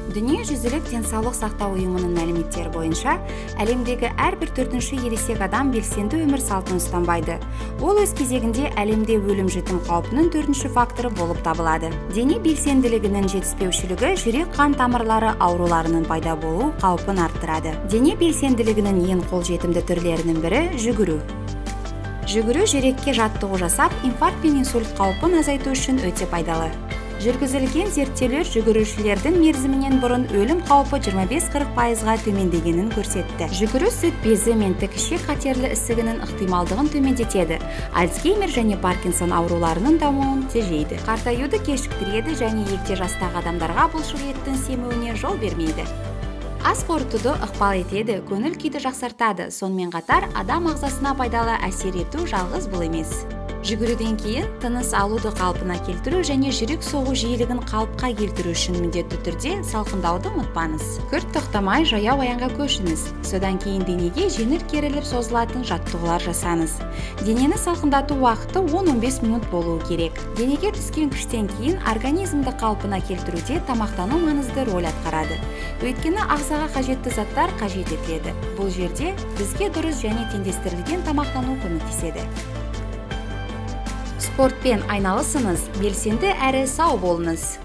Дүниежүзілік денсаулық сақтау ұйымының мәліметтері бойынша, әлемдегі әрбір 4-ші ересек адам белсенді өмір салтын ұстанбайды. Ол өз кезегінде әлемде өлім-жітім қаупінің 4-ші факторы болып табылады. Дене белсенділігінің жетіспеушілігі жүрек қан тамырлары ауруларының пайда болу қаупін арттырады. Дене белсенділігінің ең қолжетімді түрлерінің бірі жүгіру. Жүгіру жүрекке жаттығу жасап, инфаркт пен инсульт қаупін азайту үшін өте пайдалы. Жүргізілген зерттеулер жүгірушілердің мерзімінен бұрын өлім қаупі 25-40%-ға төмендегенін көрсетті. Жүгіру сүт безі мен тік-ішек қатерлі ісігінің ықтималдығын төмендетеді. Альцгеймер және Паркинсон ауруларының дамуын тежейді. Қартаюды кешіктіреді және егде жастағы адамдарға бұлшық еттің семуіне жол бермейді. Ас қорытуды ықпал етеді, көңіл күйді жақсартады. Сонымен қатар, адам ағзасына пайдалы әсер ету жалғыз бұл емес. Жүгіруден кейін тыныс алуды қалпына келтіру және жүрек соғу жиілігін қалыпқа келтіру үшін міндетті түрде салқындауды ұмытпаңыз. Күрт тоқтамай жаяу аянға көшіңіз. Содан кейін денеге жеңіл керіліп созылатын жаттығулар жасаңыз. Денені салқындату уақыты 10-15 минут болуы керек. Денеге түскен күштен кейін организмді қалпына келтіруде тамақтану маңызды рөл атқарады. Өйткені ағзаға қажетті заттар қажет етіледі. Бұл жерде бізге дұрыс және теңдестірілген тамақтану көмектеседі. Спортпен айналысыңыз, белсенді әрі сау болыңыз.